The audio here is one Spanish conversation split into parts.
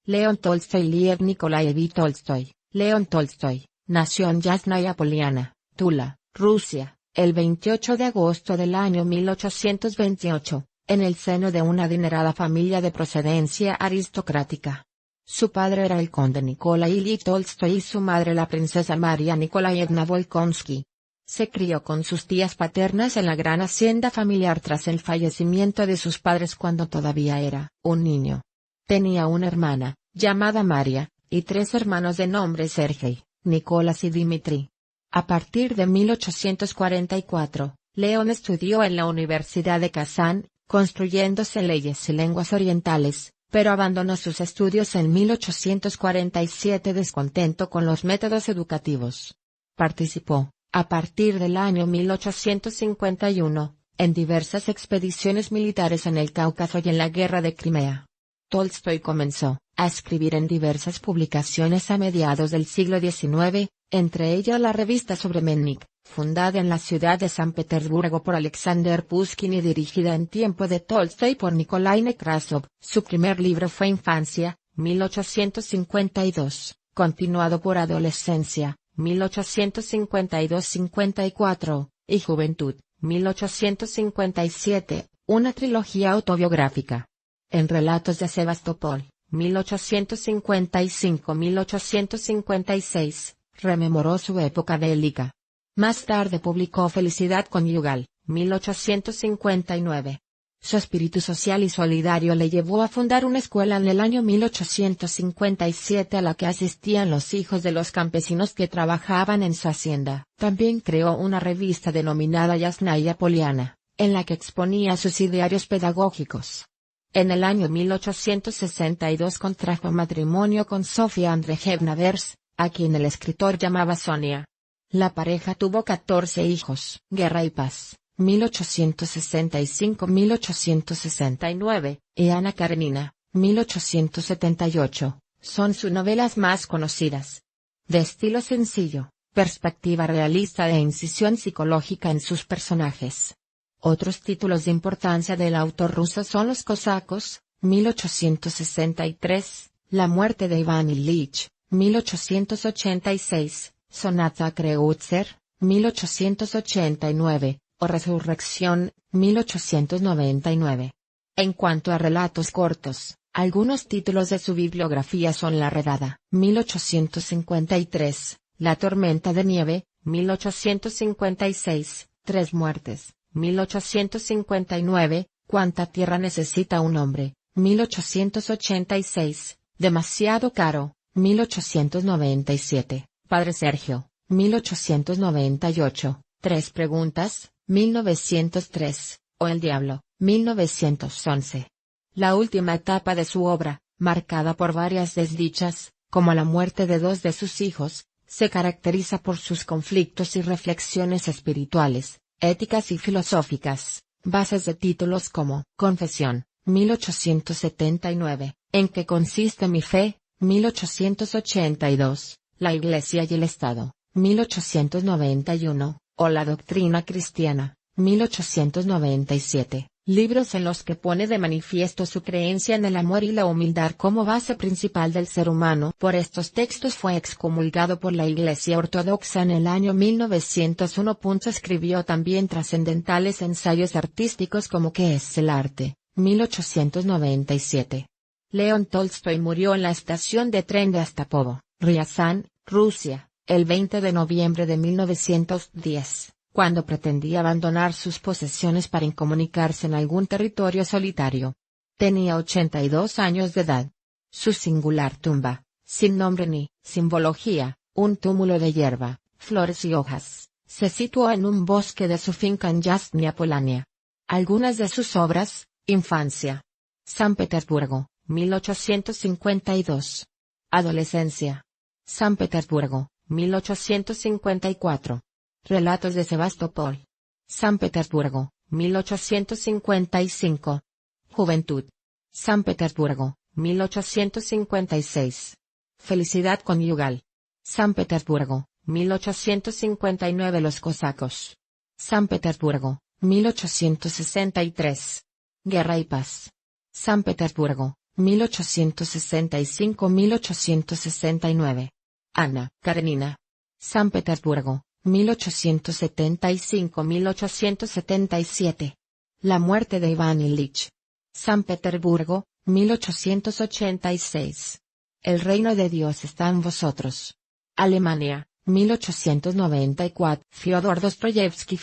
León Tolstoy Liev Nikolaevich Tolstoy. León Tolstoy, nació en Yasnaya Poliana, Tula, Rusia, el 28 de agosto del año 1828, en el seno de una adinerada familia de procedencia aristocrática. Su padre era el conde Nikolai Ilich Tolstoy y su madre la princesa María Nikolaevna Volkonsky. Se crió con sus tías paternas en la gran hacienda familiar tras el fallecimiento de sus padres cuando todavía era un niño. Tenía una hermana, llamada María, y tres hermanos de nombre Sergei, Nicolás y Dmitri. A partir de 1844, León estudió en la Universidad de Kazán, construyéndose leyes y lenguas orientales, pero abandonó sus estudios en 1847 descontento con los métodos educativos. Participó, a partir del año 1851, en diversas expediciones militares en el Cáucaso y en la Guerra de Crimea. Tolstoy comenzó a escribir en diversas publicaciones a mediados del siglo XIX, entre ellas la revista Sovremennik, fundada en la ciudad de San Petersburgo por Alexander Pushkin y dirigida en tiempo de Tolstoy por Nikolai Nekrasov. Su primer libro fue Infancia, 1852, continuado por Adolescencia, 1852-54, y Juventud, 1857, una trilogía autobiográfica. En Relatos de Sebastopol, 1855-1856, rememoró su época bélica. Más tarde publicó Felicidad conyugal, 1859. Su espíritu social y solidario le llevó a fundar una escuela en el año 1857 a la que asistían los hijos de los campesinos que trabajaban en su hacienda. También creó una revista denominada Yasnaya Poliana, en la que exponía sus idearios pedagógicos. En el año 1862 contrajo matrimonio con Sofía Andrejevna Vers, a quien el escritor llamaba Sonia. La pareja tuvo 14 hijos. Guerra y Paz, 1865-1869, y Ana Karenina, 1878, son sus novelas más conocidas. De estilo sencillo, perspectiva realista e incisión psicológica en sus personajes. Otros títulos de importancia del autor ruso son Los cosacos, 1863, La muerte de Iván Ilich, 1886, Sonata a Kreutzer, 1889, o Resurrección, 1899. En cuanto a relatos cortos, algunos títulos de su bibliografía son La redada, 1853, La tormenta de nieve, 1856, Tres muertes, 1859, Cuánta tierra necesita un hombre, 1886, Demasiado caro, 1897, Padre Sergio, 1898, Tres preguntas, 1903, o El diablo, 1911. La última etapa de su obra, marcada por varias desdichas, como la muerte de dos de sus hijos, se caracteriza por sus conflictos y reflexiones espirituales, éticas y filosóficas, bases de títulos como Confesión, 1879, ¿En qué consiste mi fe?, 1882, La Iglesia y el Estado, 1891, o La doctrina cristiana, 1897, libros en los que pone de manifiesto su creencia en el amor y la humildad como base principal del ser humano. Por estos textos fue excomulgado por la Iglesia Ortodoxa en el año 1901. Escribió también trascendentales ensayos artísticos como ¿Qué es el arte?, 1897. León Tolstoy murió en la estación de tren de Astapovo, Riazán, Rusia, el 20 de noviembre de 1910, cuando pretendía abandonar sus posesiones para incomunicarse en algún territorio solitario. Tenía 82 años de edad. Su singular tumba, sin nombre ni simbología, un túmulo de hierba, flores y hojas, se situó en un bosque de su finca en Yasnaya Polania. Algunas de sus obras: Infancia, San Petersburgo, 1852. Adolescencia, San Petersburgo, 1854. Relatos de Sebastopol, San Petersburgo, 1855. Juventud, San Petersburgo, 1856. Felicidad conyugal, San Petersburgo, 1859. Los cosacos, San Petersburgo, 1863. Guerra y Paz, San Petersburgo, 1865-1869. Anna Karenina. San Petersburgo, 1875-1877. La muerte de Iván Ilich. San Petersburgo, 1886. El reino de Dios está en vosotros. Alemania, 1894. Fyodor Dostoyevsky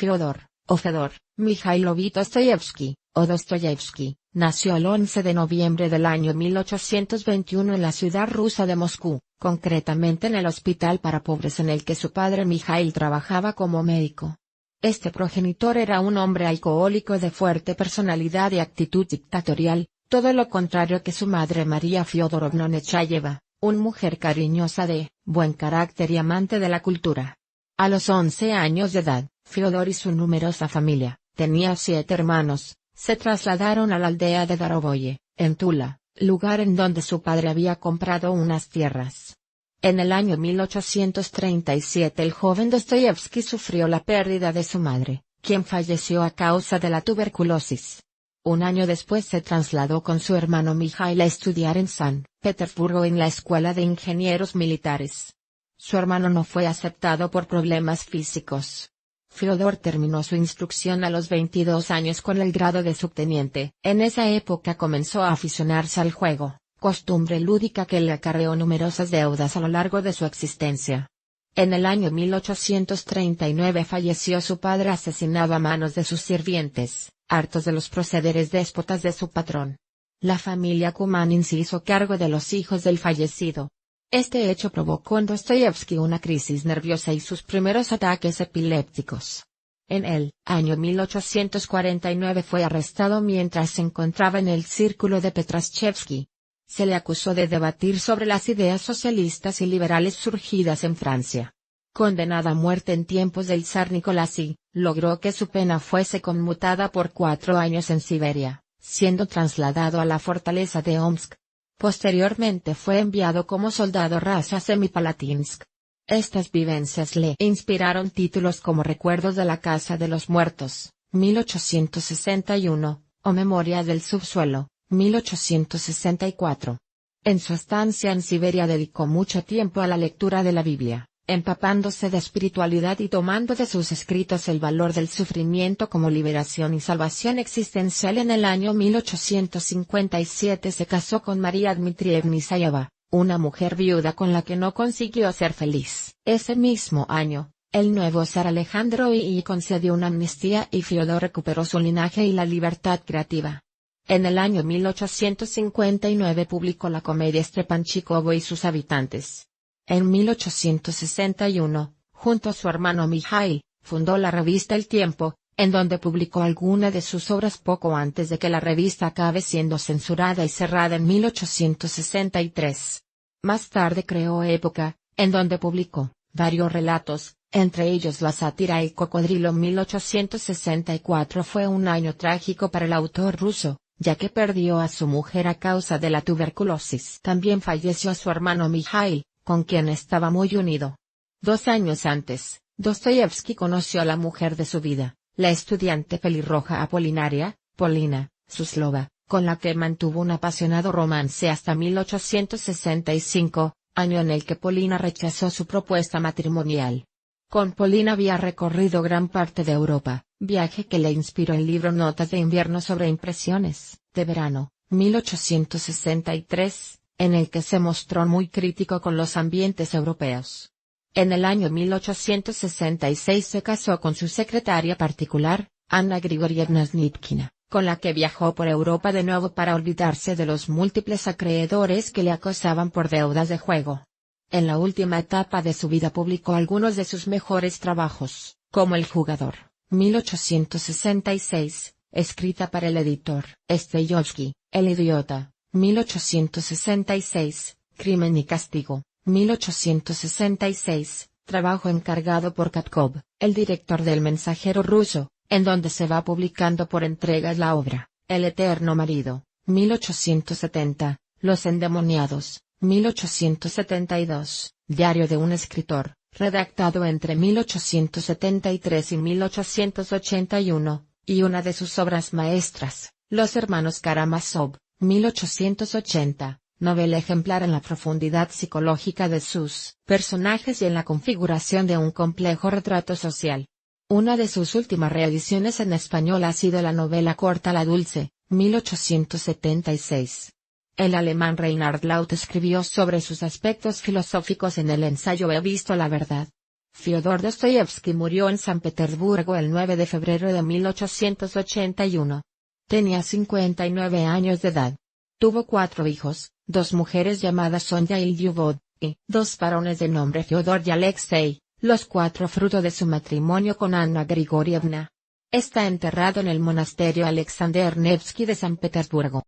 o Fedor, Mikhailovich Dostoyevsky, o Dostoyevsky, nació el 11 de noviembre del año 1821 en la ciudad rusa de Moscú, concretamente en el hospital para pobres en el que su padre Mikhail trabajaba como médico. Este progenitor era un hombre alcohólico de fuerte personalidad y actitud dictatorial, todo lo contrario que su madre María Fyodorovna Nechayeva, una mujer cariñosa de buen carácter y amante de la cultura. A los 11 años de edad, Fyodor y su numerosa familia, tenía 7 hermanos, se trasladaron a la aldea de Darovoye, en Tula, lugar en donde su padre había comprado unas tierras. En el año 1837 el joven Dostoyevsky sufrió la pérdida de su madre, quien falleció a causa de la tuberculosis. Un año después se trasladó con su hermano Mikhail a estudiar en San Petersburgo en la Escuela de Ingenieros Militares. Su hermano no fue aceptado por problemas físicos. Fyodor terminó su instrucción a los 22 años con el grado de subteniente. En esa época comenzó a aficionarse al juego, costumbre lúdica que le acarreó numerosas deudas a lo largo de su existencia. En el año 1839 falleció su padre asesinado a manos de sus sirvientes, hartos de los procederes déspotas de su patrón. La familia Kumanin se hizo cargo de los hijos del fallecido. Este hecho provocó en Dostoyevsky una crisis nerviosa y sus primeros ataques epilépticos. En el año 1849 fue arrestado mientras se encontraba en el círculo de Petrashevsky. Se le acusó de debatir sobre las ideas socialistas y liberales surgidas en Francia. Condenado a muerte en tiempos del zar Nicolás I, logró que su pena fuese conmutada por 4 años en Siberia, siendo trasladado a la fortaleza de Omsk. Posteriormente fue enviado como soldado raso a Semipalatinsk. Estas vivencias le inspiraron títulos como Recuerdos de la Casa de los Muertos, 1861, o Memoria del Subsuelo, 1864. En su estancia en Siberia dedicó mucho tiempo a la lectura de la Biblia, empapándose de espiritualidad y tomando de sus escritos el valor del sufrimiento como liberación y salvación existencial. En el año 1857 se casó con María Dmitrievna Isayeva, una mujer viuda con la que no consiguió ser feliz. Ese mismo año, el nuevo zar Alejandro I concedió una amnistía y Fyodor recuperó su linaje y la libertad creativa. En el año 1859 publicó la comedia Stepanchikovo y sus habitantes. En 1861, junto a su hermano Mikhail, fundó la revista El Tiempo, en donde publicó algunas de sus obras poco antes de que la revista acabe siendo censurada y cerrada en 1863. Más tarde creó Época, en donde publicó varios relatos, entre ellos la sátira El Cocodrilo. 1864 fue un año trágico para el autor ruso, ya que perdió a su mujer a causa de la tuberculosis. También falleció su hermano Mikhail, con quien estaba muy unido. 2 años antes, Dostoyevsky conoció a la mujer de su vida, la estudiante pelirroja Apolinaria, Polina Suslova, con la que mantuvo un apasionado romance hasta 1865, año en el que Polina rechazó su propuesta matrimonial. Con Polina había recorrido gran parte de Europa, viaje que le inspiró el libro Notas de invierno sobre impresiones de verano, 1863. En el que se mostró muy crítico con los ambientes europeos. En el año 1866 se casó con su secretaria particular, Anna Grigorievna Snitkina, con la que viajó por Europa de nuevo para olvidarse de los múltiples acreedores que le acosaban por deudas de juego. En la última etapa de su vida publicó algunos de sus mejores trabajos, como El Jugador, 1866, escrita para el editor Dostoyevsky, El Idiota, 1866, Crimen y Castigo, 1866, trabajo encargado por Katkov, el director del Mensajero ruso, en donde se va publicando por entregas la obra, El Eterno Marido, 1870, Los Endemoniados, 1872, Diario de un escritor, redactado entre 1873 y 1881, y una de sus obras maestras, Los Hermanos Karamazov, 1880, novela ejemplar en la profundidad psicológica de sus personajes y en la configuración de un complejo retrato social. Una de sus últimas reediciones en español ha sido la novela corta La Dulce, 1876. El alemán Reinhard Laut escribió sobre sus aspectos filosóficos en el ensayo He visto la verdad. Fyodor Dostoyevsky murió en San Petersburgo el 9 de febrero de 1881. Tenía 59 años de edad. Tuvo 4 hijos, 2 mujeres llamadas Sonia y Lyubov, y 2 varones de nombre Fyodor y Alexei, los 4 fruto de su matrimonio con Anna Grigorievna. Está enterrado en el monasterio Alexander Nevsky de San Petersburgo.